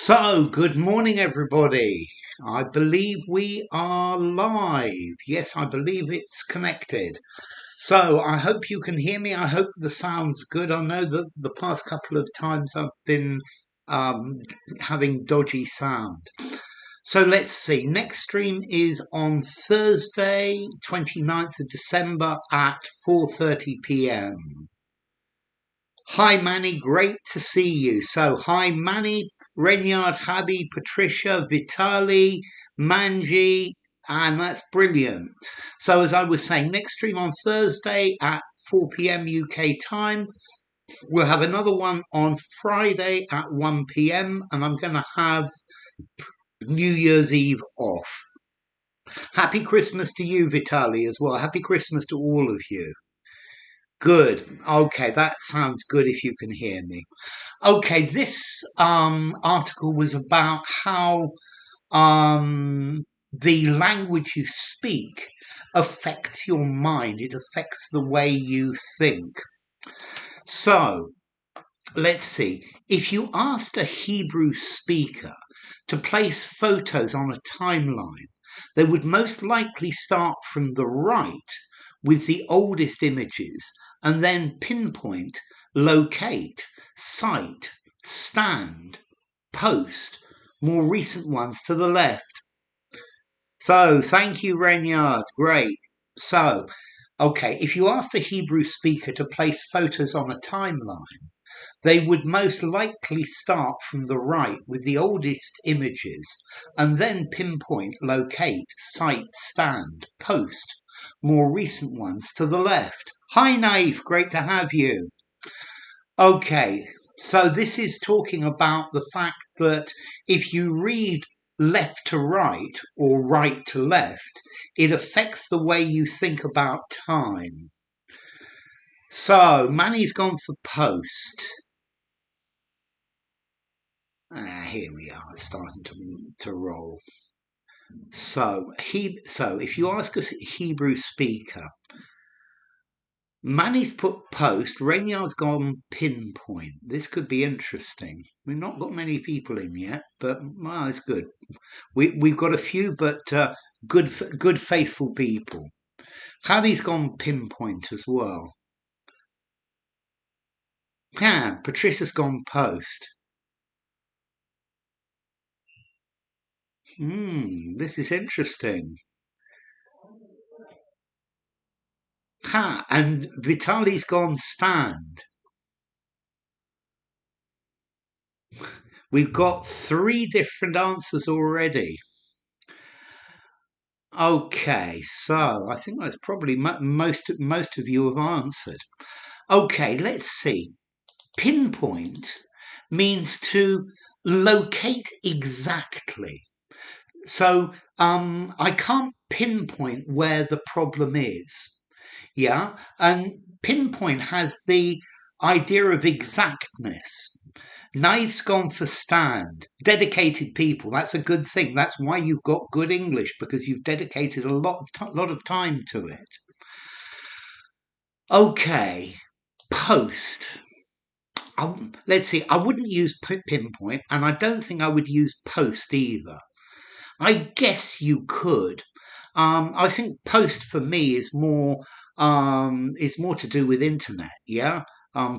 So, good morning, everybody. I believe we are live. Yes, I believe it's connected. So, I hope you can hear me. I hope the sound's good. I know that the past couple of times I've been um, having dodgy sound. So, let's see. Next stream is on Thursday, 29th of December at 4:30 p.m. Hi Manny, great to see you. So hi Manny, Renyard, Habi, Patricia, Vitali, Manji, and that's brilliant. So as I was saying, next stream on Thursday at 4 p.m. UK time. We'll have another one on Friday at 1 p.m. and I'm going to have New Year's Eve off. Happy Christmas to you, Vitali, as well. Happy Christmas to all of you. Good. Okay, that sounds good if you can hear me. Okay, this article was about how the language you speak affects your mind. It affects the way you think. So, let's see. If you asked a Hebrew speaker to place photos on a timeline, they would most likely start from the right with the oldest images and then pinpoint, locate, cite, stand, post more recent ones to the left. So, thank you, Renyard. Great. So, okay, if you asked a Hebrew speaker to place photos on a timeline, they would most likely start from the right with the oldest images and then pinpoint, locate, cite, stand, post more recent ones to the left. Hi, Naive, great to have you. Okay, so this is talking about the fact that if you read left to right or right to left, it affects the way you think about time. So, Manny's gone for post. Here we are, it's starting to roll. So if you ask a Hebrew speaker, Manny's put post, Rainyard's gone pinpoint. This could be interesting. We've not got many people in yet, but well, it's good. We've got a few, but good faithful people. Javi's gone pinpoint as well. Yeah, Patricia's gone post. This is interesting. And Vitali's gone stand. We've got 3 different answers already. Okay, so I think that's probably most of you have answered. Okay, let's see. Pinpoint means to locate exactly. So I can't pinpoint where the problem is. Yeah, and pinpoint has the idea of exactness. Knife's gone for stand. Dedicated people. That's a good thing. That's why you've got good English, because you've dedicated a lot of time to it. Okay, post. Let's see. I wouldn't use pinpoint, and I don't think I would use post either. I guess you could. I think post for me is more to do with internet. Yeah,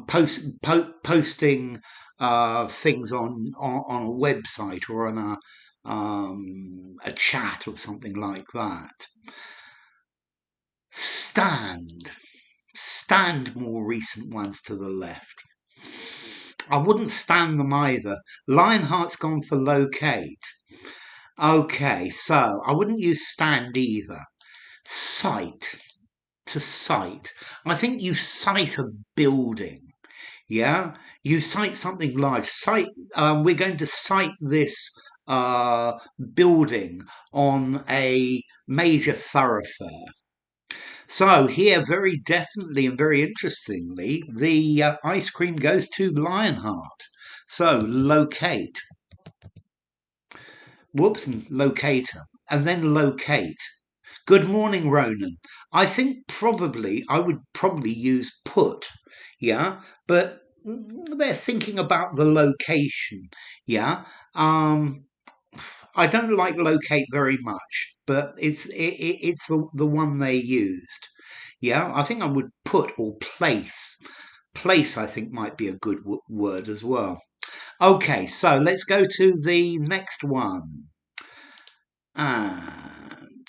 posting things on a website or on a chat or something like that. Stand more recent ones to the left. I wouldn't stand them either. Lionheart's gone for locate. Okay, so I wouldn't use stand either. Cite, to cite. I think you cite a building. Yeah, you cite something live. We're going to cite this building on a major thoroughfare. So here, very definitely and very interestingly, the ice cream goes to Lionheart. So locate. Whoops, and locator, and then locate. Good morning, Ronan. I think I would probably use put, yeah, but they're thinking about the location. Yeah. I don't like locate very much, but it's the one they used. Yeah, I think I would put or place. Place, I think, might be a good word as well. Okay, so let's go to the next one. And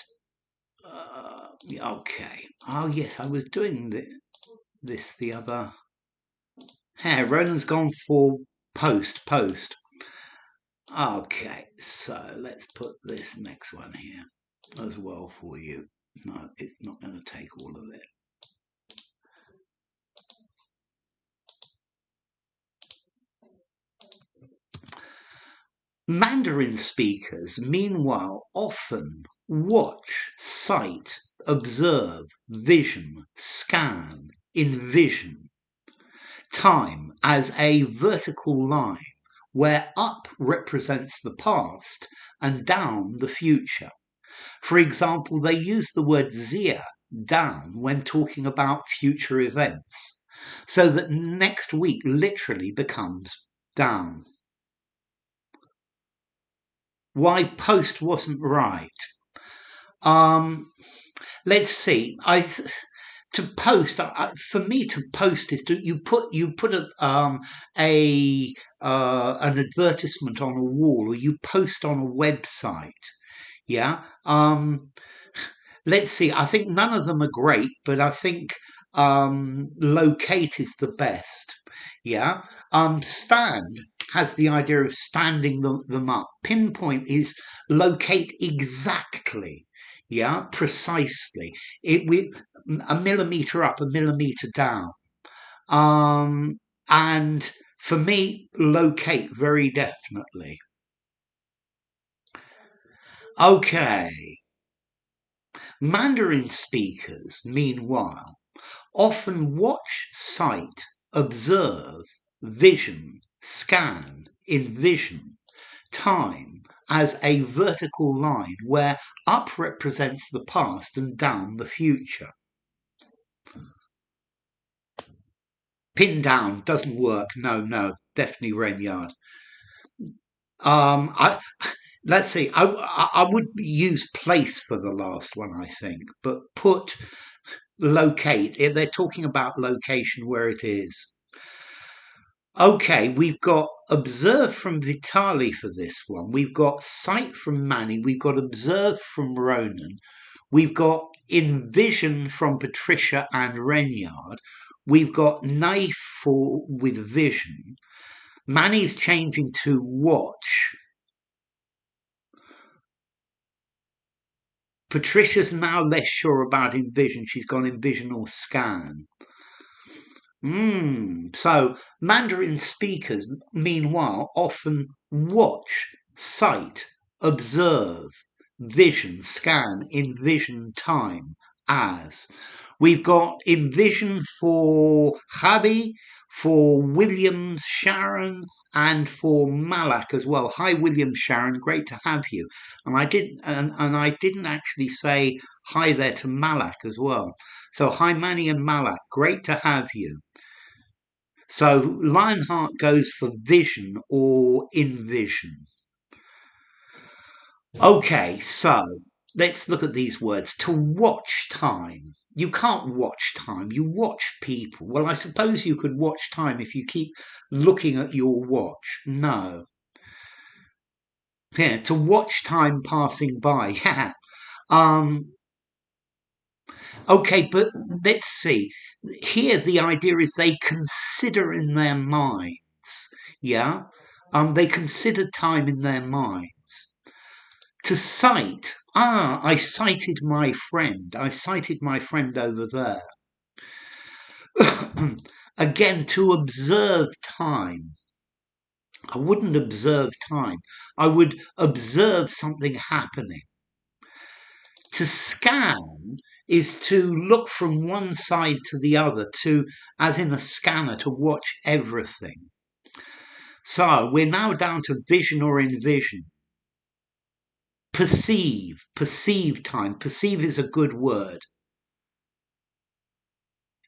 okay. Oh yes, I was doing this the other. Hey, Ronan's gone for post. Okay, so let's put this next one here as well for you. No, it's not going to take all of it. Mandarin speakers, meanwhile, often watch, sight, observe, vision, scan, envision time as a vertical line where up represents the past and down the future. For example, they use the word Zia, down, when talking about future events, so that next week literally becomes down. Why post wasn't right? Let's see. To post, for me to post is to you put an advertisement on a wall, or you post on a website. Yeah. Let's see. I think none of them are great, but I think locate is the best. Yeah. Stand has the idea of standing them up. Pinpoint is locate exactly. Yeah, precisely. It with a millimeter up, a millimeter down. Um, and for me, locate very definitely. Okay. Mandarin speakers, meanwhile, often watch, sight, observe, vision, scan, envision time as a vertical line where up represents the past and down the future. Pin down doesn't work. No, definitely Rainyard. I let's see. I would use place for the last one, I think, but put locate. They're talking about location where it is. Okay, we've got observe from Vitali for this one. We've got sight from Manny. We've got observe from Ronan. We've got envision from Patricia and Renyard. We've got knife for with vision. Manny's changing to watch. Patricia's now less sure about envision. She's gone envision or scan. So Mandarin speakers, meanwhile, often watch, sight, observe, vision, scan, envision time as. We've got envision for Javi, for Williams, Sharon, and for Malak as well. Hi, William, Sharon, great to have you. And I didn't actually say hi there to Malak as well. So hi, Manny and Malak, great to have you. So Lionheart goes for vision or envision. Okay, so let's look at these words. To watch time. You can't watch time, you watch people. Well, I suppose you could watch time if you keep looking at your watch. No. Yeah, to watch time passing by. Yeah. Okay, but let's see. Here, the idea is they consider in their minds. Yeah. They consider time in their minds. To cite. I cited my friend. I cited my friend over there. Again, to observe time. I wouldn't observe time. I would observe something happening. To scan is to look from one side to the other, to, as in a scanner, to watch everything. So we're now down to vision or envision. Perceive time. Perceive is a good word.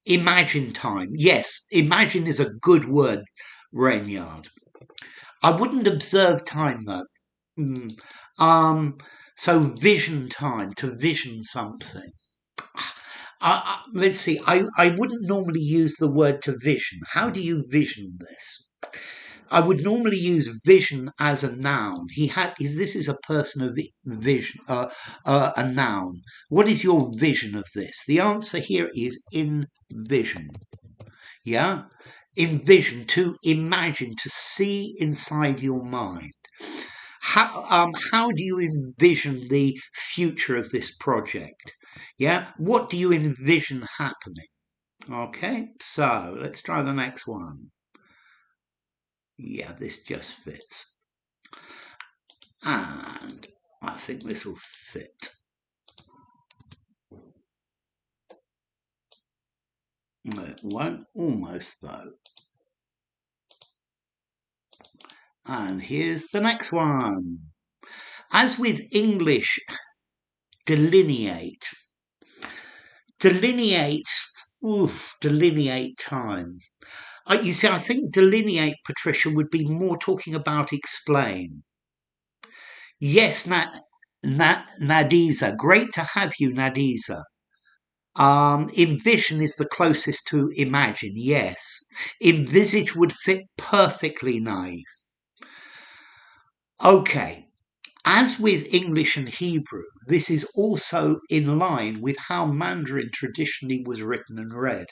Imagine time. Yes, imagine is a good word, Rainyard. I wouldn't observe time though. Mm. Um, so vision time, to vision something. Let's see. I wouldn't normally use the word to vision. How do you vision this? I would normally use vision as a noun. This is a person of vision, a noun. What is your vision of this? The answer here is in vision. Yeah, envision, to imagine, to see inside your mind. How do you envision the future of this project? Yeah, what do you envision happening? Okay, so let's try the next one. Yeah, this just fits. And I think this will fit. It won't, almost though. And here's the next one. As with English, delineate. Delineate, delineate time. You see, I think delineate, Patricia, would be more talking about explain. Yes, Nadiza. Great to have you, Nadiza. Envision is the closest to imagine, yes. Envisage would fit perfectly, Naive. Okay. As with English and Hebrew, this is also in line with how Mandarin traditionally was written and read,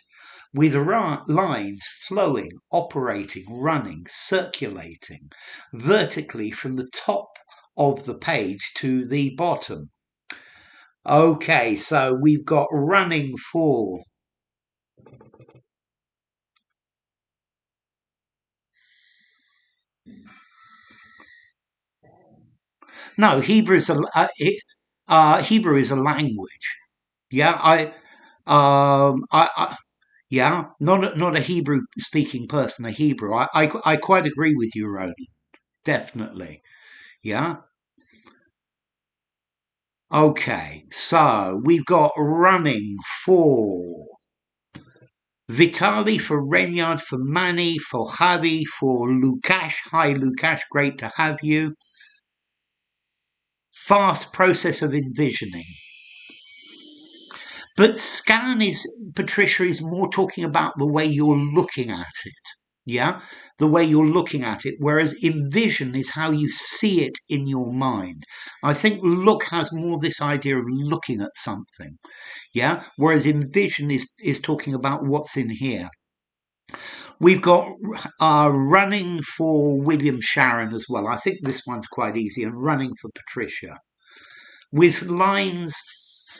with lines flowing, operating, running, circulating vertically from the top of the page to the bottom. Okay, so we've got running for. No, Hebrew is a language. Yeah, yeah, not a Hebrew speaking person, a Hebrew. I quite agree with you, Roni. Definitely. Yeah. Okay, so we've got running for Vitali, for Renyard, for Manny, for Javi, for Lukash. Hi, Lukash, great to have you. Fast process of envisioning. But scan is, Patricia, is more talking about the way you're looking at it. Yeah, the way you're looking at it, whereas envision is how you see it in your mind. I think look has more this idea of looking at something. Yeah, whereas envision is talking about what's in here. We've got running for William Sharon as well. I think this one's quite easy, and running for Patricia, with lines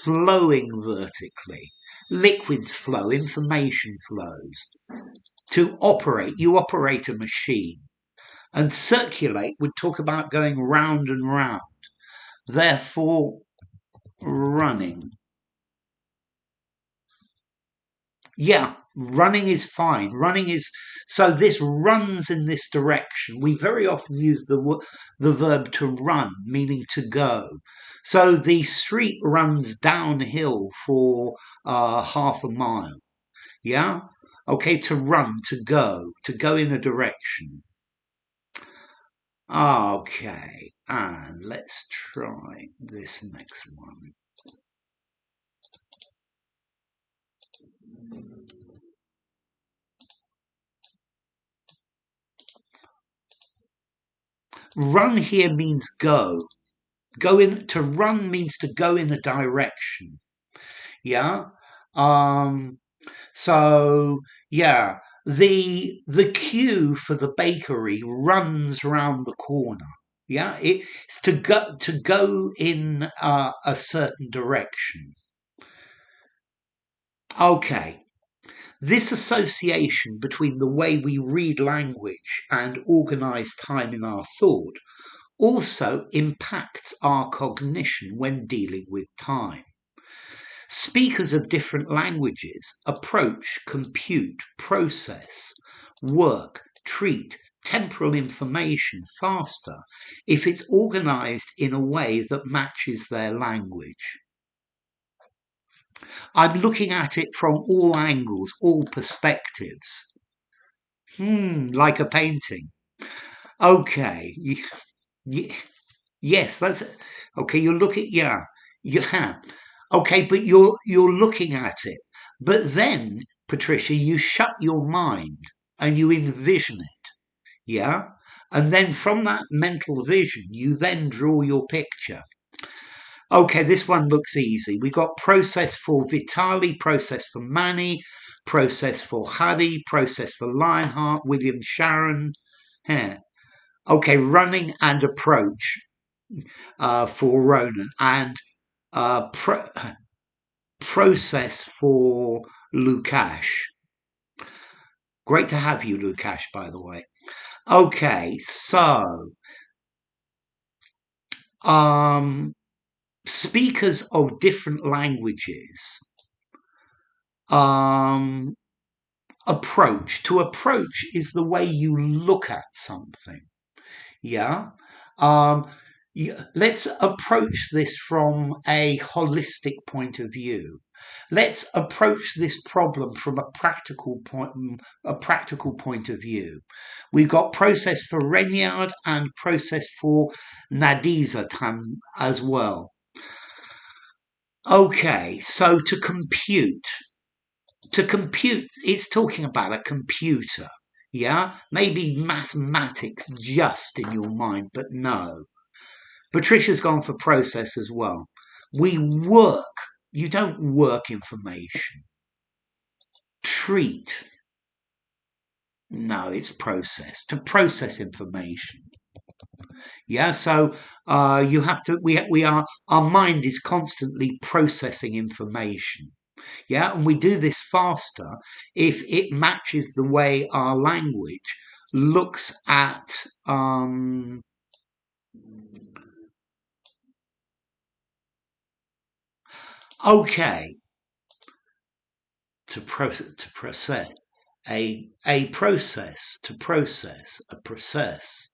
flowing vertically. Liquids flow, information flows. To operate, you operate a machine. And circulate would talk about going round and round. Therefore, running. Yeah, running is fine. Running is, so this runs in this direction. We very often use the verb to run, meaning to go. So the street runs downhill for half a mile. Yeah? Okay, to run, to go in a direction. Okay, and let's try this next one. Run here means go. To run means to go in a direction. Yeah. Um, so yeah, the queue for the bakery runs round the corner. Yeah, it's to go in a certain direction. Okay, this association between the way we read language and organize time in our thought also impacts our cognition when dealing with time. Speakers of different languages approach, compute, process, work, treat temporal information faster if it's organized in a way that matches their language. I'm looking at it from all angles, all perspectives. Like a painting. Okay. Yes, that's okay. You look at you have okay, but you're looking at it. But then, Patricia, you shut your mind and you envision it. Yeah, and then from that mental vision, you then draw your picture. Okay, this one looks easy. We got process for Vitali, process for Manny, process for Huddy, process for Lionheart, William Sharon. Yeah. Okay, running and approach for Ronan, and process for Lukash. Great to have you, Lukash, by the way. Okay, so speakers of different languages approach. To approach is the way you look at something. Yeah. Um, let's approach this from a holistic point of view. Let's approach this problem from a practical point of view. We've got process for Renyard and process for Nadiza as well. Okay, so to compute, it's talking about a computer. Yeah, maybe mathematics just in your mind, but no. Patricia's gone for process as well. We work. You don't work information. Treat. No, it's process. To process information. Yeah, so you have to. We are. Our mind is constantly processing information. Yeah, and we do this faster if it matches the way our language looks at okay, to process a process to process a process.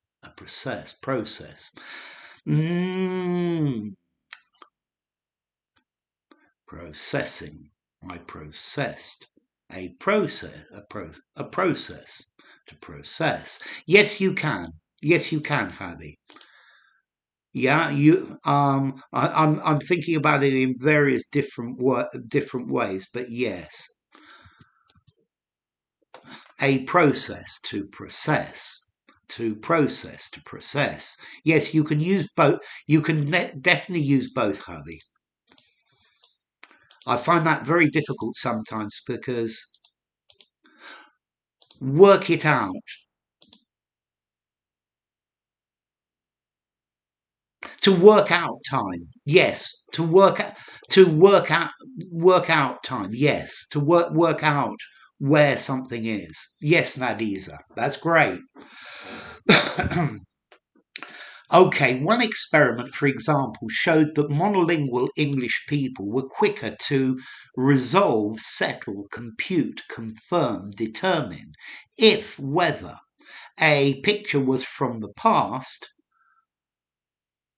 Processing. I processed a process to process. Yes, you can. Yes, you can, Hadi. Yeah, I'm thinking about it in various different ways, but yes, a process to process. To process to process. Yes, you can use both. You can definitely use both, Hadi. I find that very difficult sometimes because work it out. To work out time, yes. Work out time, yes. To work out where something is. Yes, Nadiza, that's great. Okay, one experiment, for example, showed that monolingual English people were quicker to resolve, settle, compute, confirm, determine if whether a picture was from the past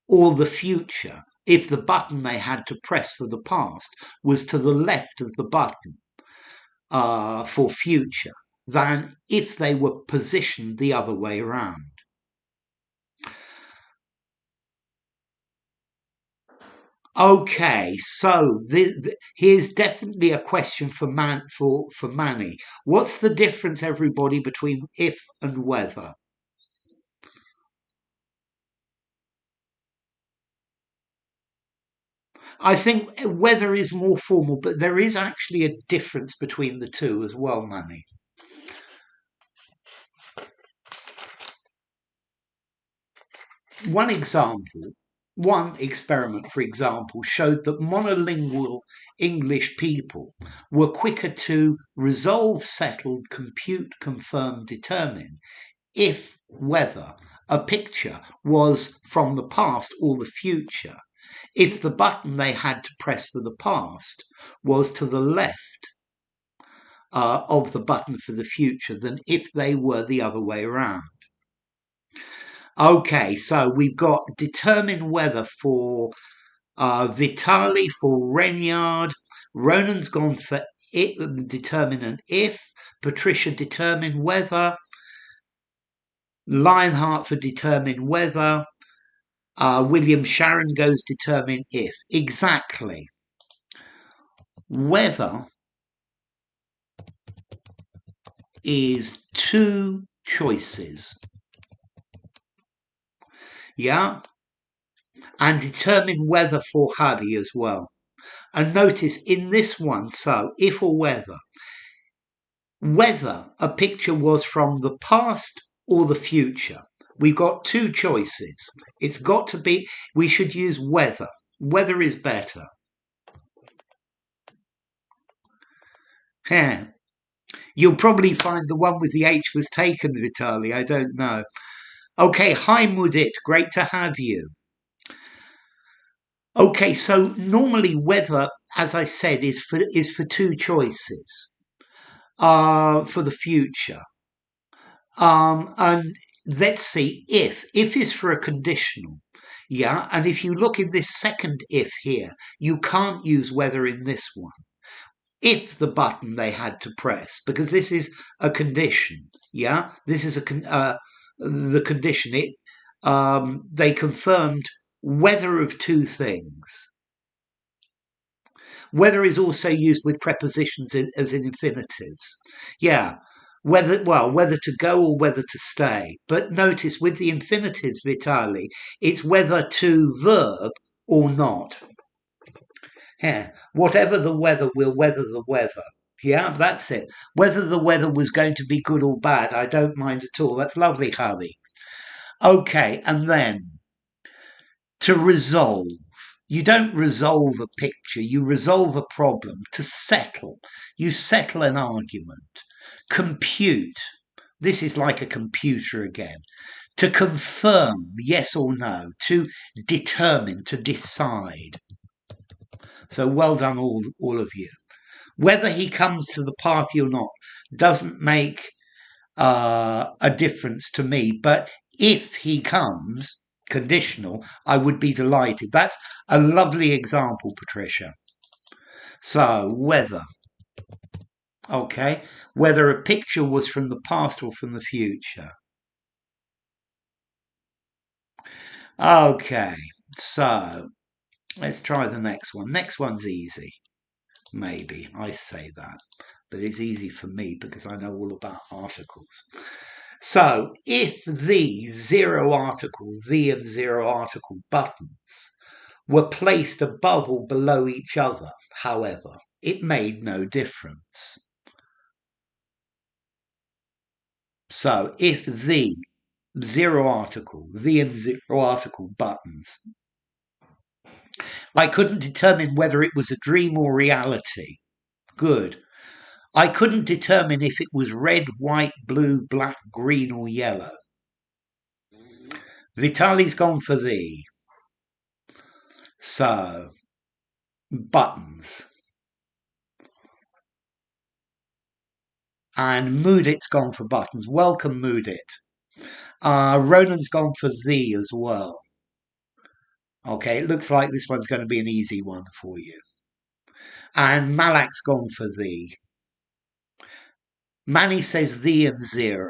or the future, if the button they had to press for the past was to the left of the button for future, than if they were positioned the other way around. Okay, so here's definitely a question for Manny. What's the difference, everybody, between if and whether? I think whether is more formal, but there is actually a difference between the two as well, Manny. One example, one experiment, for example, showed that monolingual English people were quicker to resolve, settle, compute, confirm, determine if whether a picture was from the past or the future, if the button they had to press for the past was to the left of the button for the future than if they were the other way around. Okay, so we've got determine whether for Vitali, for Renyard. Ronan's gone for it, determine an if. Patricia determine whether. Lionheart for determine whether. William Sharon goes determine if. Exactly. Whether is two choices. Yeah. And determine whether for Hubby as well. And notice in this one, so if or whether a picture was from the past or the future. We've got two choices. It's got to be, we should use whether. Whether is better. Yeah. You'll probably find the one with the H was taken, Vitali. I don't know. Okay, hi Mudit. Great to have you. Okay, so normally whether, as I said, is for two choices. For the future. And let's see, if is for a conditional. Yeah, and if you look in this second if here, you can't use whether in this one. If the button they had to press, because this is a condition. Yeah, this is the condition. They confirmed whether of two things. Whether is also used with prepositions as in infinitives. Yeah, whether to go or whether to stay. But notice with the infinitives, Vitali, it's whether to verb or not. Yeah, whatever the weather will weather the weather. Yeah, that's it. Whether the weather was going to be good or bad, I don't mind at all. That's lovely, hubby. Okay, and then to resolve. You don't resolve a picture, you resolve a problem. To settle. You settle an argument. Compute. This is like a computer again. To confirm, yes or no. To determine, to decide. So well done, all of you. Whether he comes to the party or not doesn't make a difference to me. But if he comes, conditional, I would be delighted. That's a lovely example, Patricia. So, whether. Okay. Whether a picture was from the past or from the future. Okay. So, let's try the next one. Next one's easy. Maybe. I say that. But it's easy for me because I know all about articles. So, if the zero article, the and zero article buttons were placed above or below each other, however, it made no difference. So, if the zero article, the and zero article buttons, I couldn't determine whether it was a dream or reality. Good. I couldn't determine if it was red, white, blue, black, green, or yellow. Vitali's gone for the. So, buttons. And Moodit's gone for buttons. Welcome, Moodit. Ronan's gone for the as well. Okay, it looks like this one's going to be an easy one for you. And Malak's gone for the. Manny says the and zero.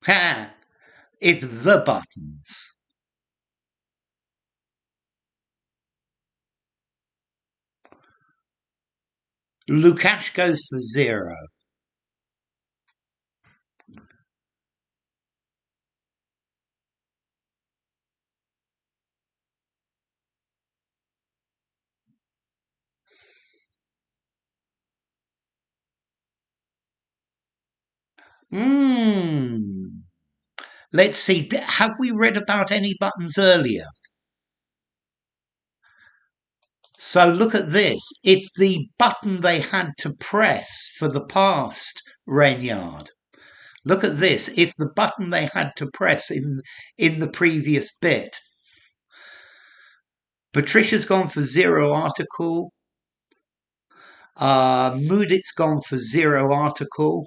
Ha! It's the buttons. Lukash goes for zero. Let's see. Have we read about any buttons earlier? So look at this. If the button they had to press for the past, Rainyard. Look at this. If the button they had to press in the previous bit. Patricia's gone for zero article. Moodit's gone for zero article.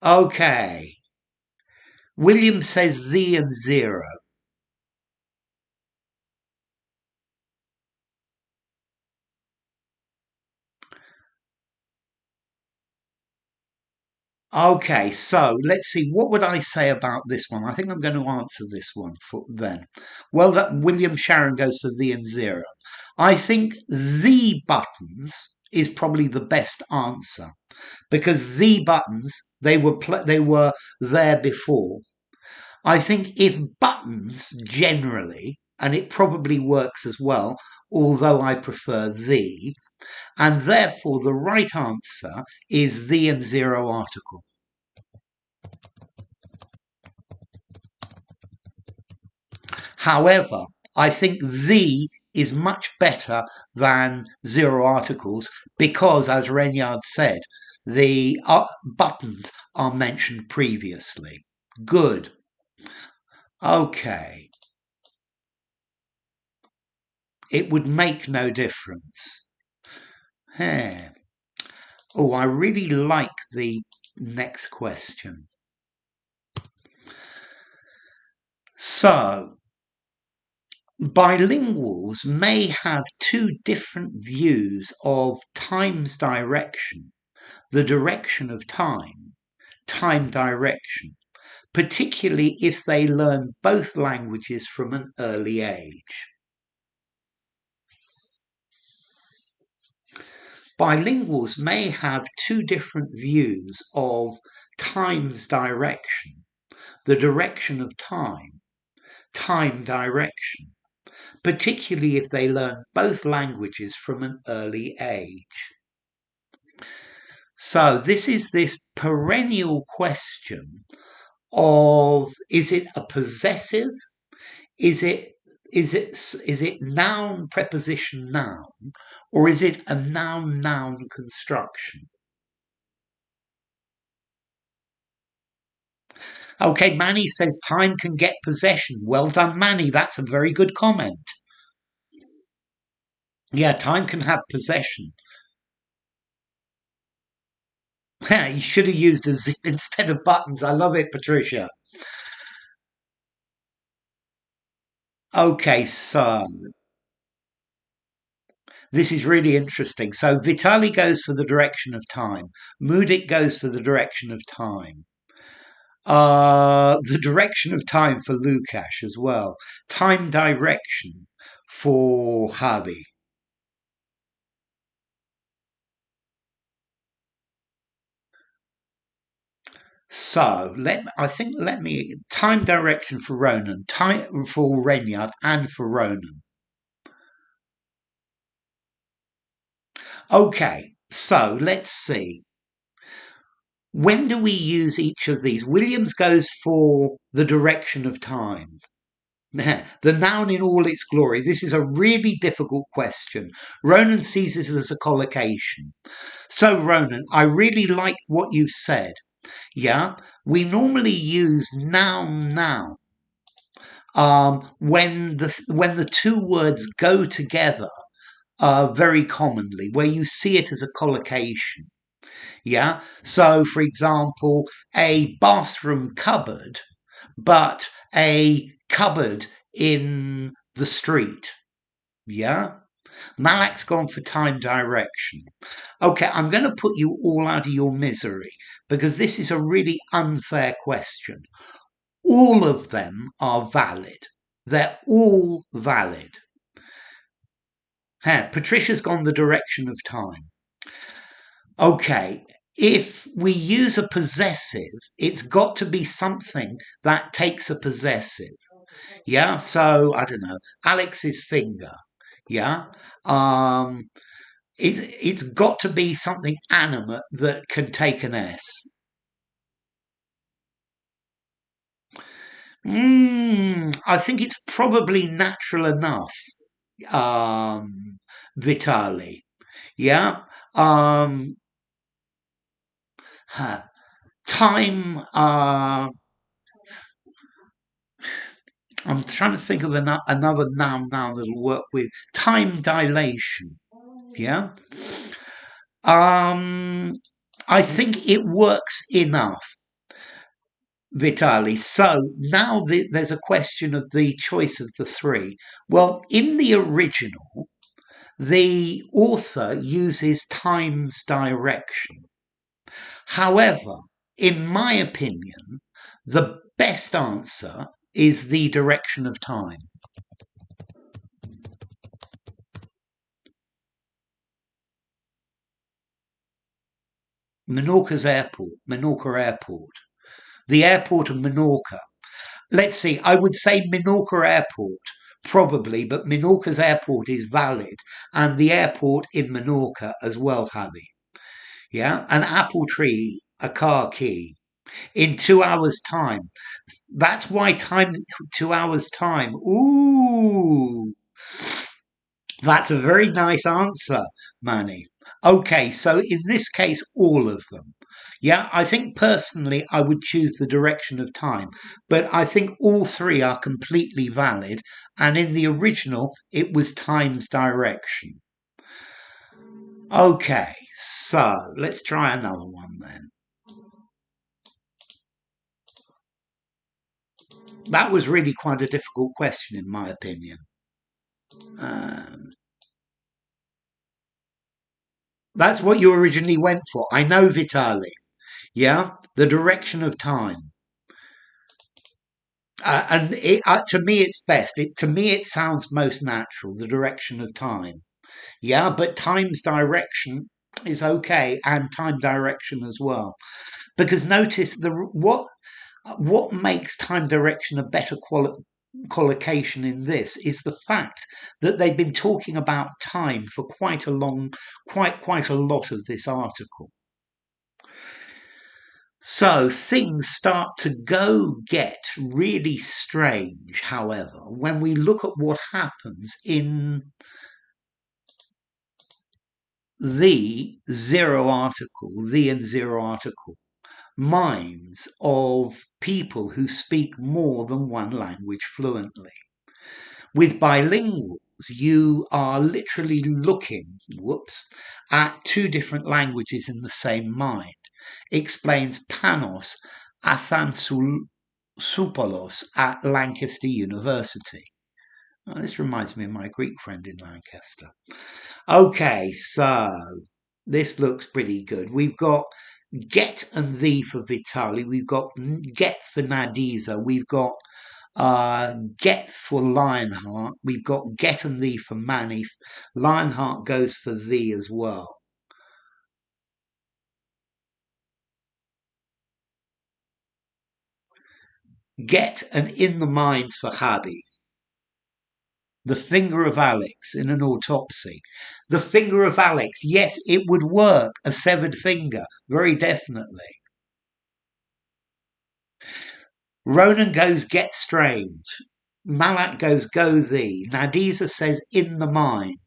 Okay. William says the and zero. Okay, so let's see. What would I say about this one? I think I'm going to answer this one then. Well, that William Sharon goes for the and zero. I think the buttons is probably the best answer because the buttons they were there before. I think if buttons generally, and it probably works as well, although I prefer the, and therefore the right answer is the and zero article. However, I think the is much better than zero articles because, as Renyard said, the buttons are mentioned previously. Good. Okay. It would make no difference. Hey. Oh, I really like the next question. So, bilinguals may have two different views of time's direction, the direction of time, time direction, particularly if they learn both languages from an early age. Bilinguals may have two different views of time's direction, the direction of time, time direction, particularly if they learn both languages from an early age. So this is this perennial question of, is it a possessive? Is it noun preposition noun, or is it a noun construction? Okay, Manny says time can get possession. Well done, Manny. That's a very good comment. Yeah, time can have possession. You should have used a zip instead of buttons. I love it, Patricia. Okay, so this is really interesting. So Vitali goes for the direction of time. Mudik goes for the direction of time. The direction of time for Lukash as well. Time direction for Javi. So let me time direction for Ronan, time for Renyard, and for Ronan. Okay, so let's see. When do we use each of these? Williams goes for the direction of time. The noun in all its glory. This is a really difficult question. Ronan sees this as a collocation. So, Ronan, I really like what you said. Yeah, we normally use noun when the two words go together very commonly, where you see it as a collocation. Yeah, so for example, a bathroom cupboard, but a cupboard in the street. Yeah, Malak's gone for time direction. Okay, I'm going to put you all out of your misery because this is a really unfair question. All of them are valid. They're all valid. Patricia's gone the direction of time. Okay, if we use a possessive, it's got to be something that takes a possessive. Yeah, so I don't know, Alex's finger. Yeah, it's got to be something animate that can take an S. I think it's probably natural enough, Vitali. Yeah. Huh. Time. I'm trying to think of another noun now that'll work with time dilation. Yeah. I think it works enough, Vitali. So now there's a question of the choice of the three. Well, in the original, the author uses time's direction. However, in my opinion, the best answer is the direction of time. Menorca's airport, Menorca Airport. The airport of Menorca. Let's see, I would say Menorca Airport, probably, but Menorca's airport is valid, and the airport in Menorca as well, Javi. Yeah, an apple tree, a car key. In 2 hours' time. That's why time, 2 hours' time. Ooh, that's a very nice answer, Manny. Okay, so in this case, all of them. Yeah, I think personally I would choose the direction of time, but I think all three are completely valid. And in the original, it was time's direction. Okay, so let's try another one then. That was really quite a difficult question, in my opinion. That's what you originally went for. I know, Vitali. Yeah, the direction of time. And to me, it's best. To me, it sounds most natural. The direction of time. Yeah, but time's direction is okay, and time direction as well. Because notice what makes time direction a better collocation in this is the fact that they've been talking about time for quite a lot of this article. So things start to get really strange, however, when we look at what happens in the and zero article minds of people who speak more than one language fluently. With bilinguals, you are literally looking, at two different languages in the same mind. Explains Panos Athanasopoulos at Lancaster University. Oh, this reminds me of my Greek friend in Lancaster. Okay, so this looks pretty good. We've got get and thee for Vitali. We've got get for Nadiza. We've got get for Lionheart. We've got get and thee for Manny. Lionheart goes for thee as well. Get and in the mines for Hadi. The finger of Alex in an autopsy. The finger of Alex, yes, it would work. A severed finger, very definitely. Ronan goes get strange. Malak goes go thee. Nadiza says in the mines.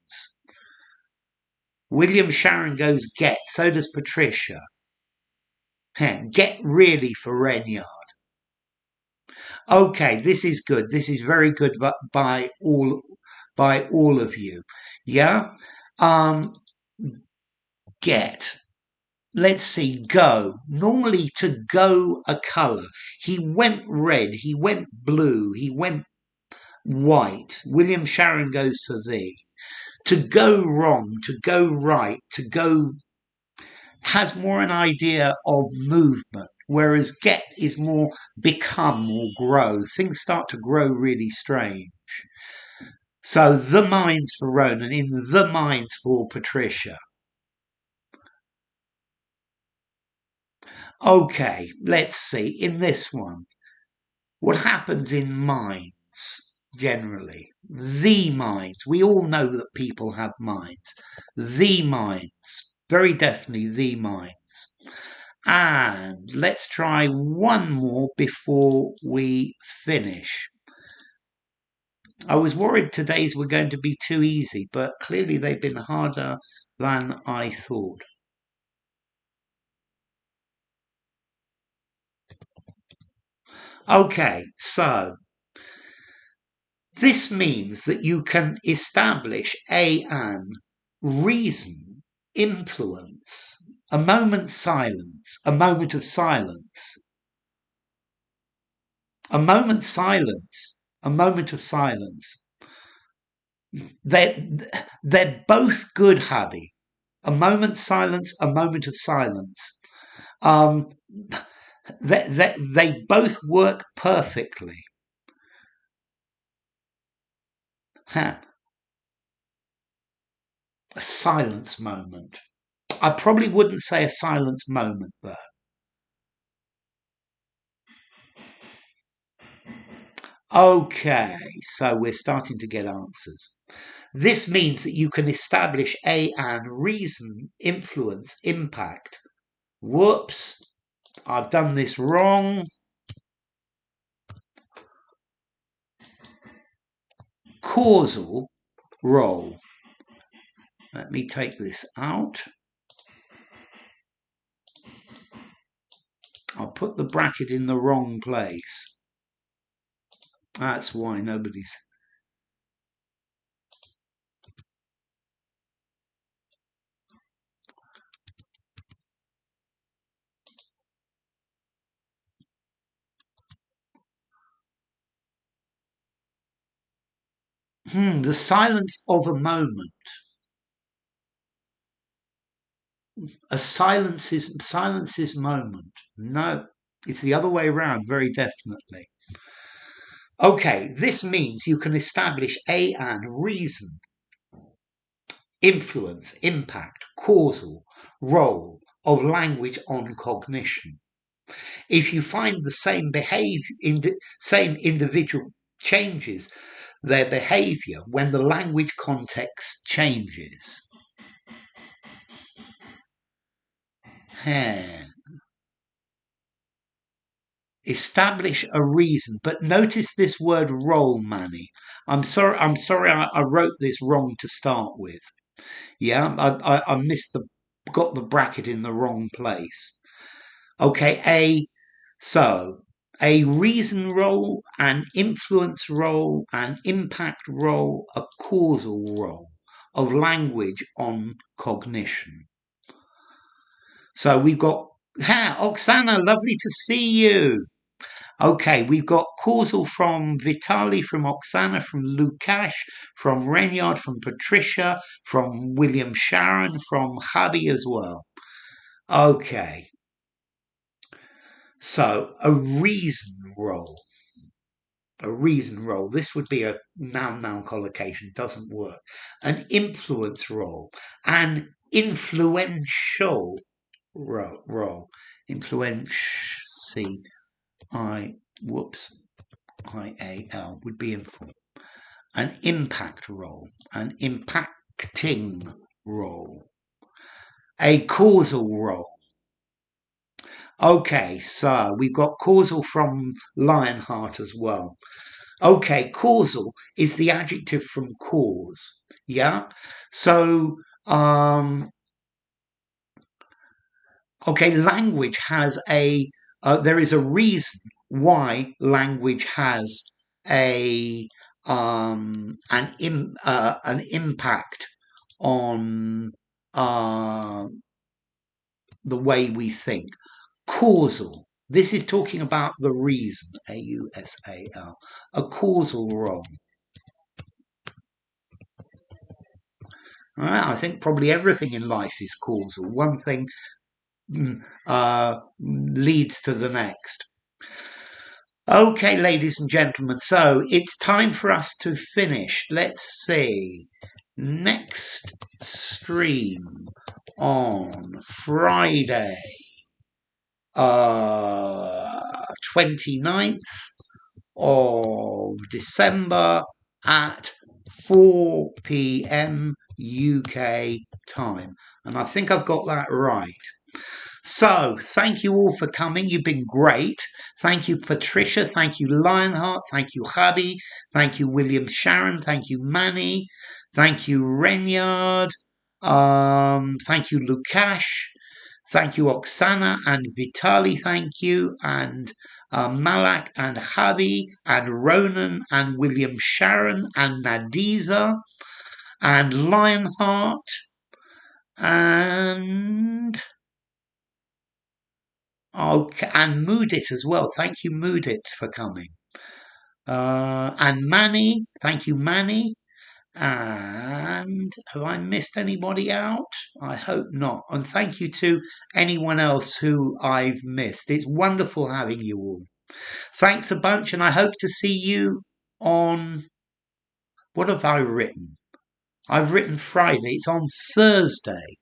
William Sharon goes get. So does Patricia. Get really for Renyard. Okay, this is good. This is very good by all of you. Yeah. Get. Let's see. Go. Normally to go a color. He went red. He went blue. He went white. William Sharon goes for thee. To go wrong. To go right. To go has more an idea of movement, whereas get is more become or grow. Things start to grow really strange. So the mines for Ronan, in the mines for Patricia. Okay, let's see. In this one, what happens in mines generally? The mines. We all know that people have minds. The mines. Very definitely the mines. And let's try one more before we finish. I was worried today's were going to be too easy, but clearly they've been harder than I thought. Okay, so this means that you can establish an reason, influence, a moment's silence, a moment of silence, a moment's silence, a moment of silence. They're both good, Javi. A moment's silence, a moment of silence. Um, They both work perfectly. A silence moment. I probably wouldn't say a silence moment though. Okay, so we're starting to get answers. This means that you can establish an reason, influence, impact. Whoops, I've done this wrong. Causal role. Let me take this out. I'll put the bracket in the wrong place. That's why nobody's... The silence of a moment. A silence is moment. No, it's the other way around, very definitely. Okay, this means you can establish an reason, influence, impact, causal role of language on cognition. If you find the same same individual changes their behavior when the language context changes. Establish a reason, but notice this word role, Manny. I'm sorry I wrote this wrong to start with. Yeah, I missed got the bracket in the wrong place. Okay, a reason role, an influence role, an impact role, a causal role of language on cognition. So we've got, Oksana, lovely to see you. Okay, we've got causal from Vitali, from Oksana, from Lukash, from Renyard, from Patricia, from William Sharon, from Hubby as well. Okay. So a reason role. A reason role. This would be a noun collocation, doesn't work. An influence role. An influential role. IAL would be influence. An impact role. An impacting role. A causal role. Okay, so we've got causal from Lionheart as well. Okay, causal is the adjective from cause. Yeah. So, okay, language has there is a reason why language has an impact on the way we think. Causal. This is talking about the reason, AUSAL, a causal role. Right, I think probably everything in life is causal. One thing leads to the next. Okay, ladies and gentlemen, so it's time for us to finish. Let's see. Next stream on Friday, 29th of December at 4 p.m. UK time. And I think I've got that right. So, thank you all for coming. You've been great. Thank you, Patricia. Thank you, Lionheart. Thank you, Hubby. Thank you, William Sharon. Thank you, Manny. Thank you, Renyard. Thank you, Lukash. Thank you, Oksana and Vitali. Thank you. And Malak and Hubby and Ronan and William Sharon and Nadiza and Lionheart and... Okay, and Moodit as well. Thank you, Moodit, for coming. And Manny. Thank you, Manny. And have I missed anybody out? I hope not. And thank you to anyone else who I've missed. It's wonderful having you all. Thanks a bunch, and I hope to see you on. What have I written? I've written Friday. It's on Thursday.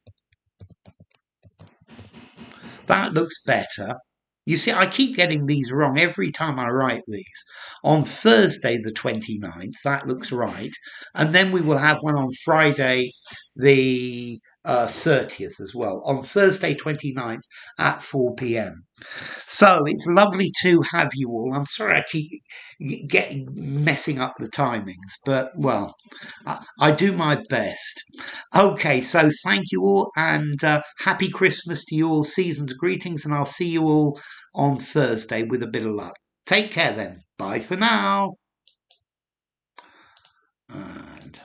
That looks better. You see, I keep getting these wrong every time I write these. On Thursday, the 29th, that looks right. And then we will have one on Friday, the 30th as well. On Thursday, 29th at 4 p.m. So it's lovely to have you all. I'm sorry I keep messing up the timings, but well, I do my best. Okay, so thank you all, and happy Christmas to you all. Season's greetings, and I'll see you all on Thursday with a bit of luck. Take care then. Bye for now. And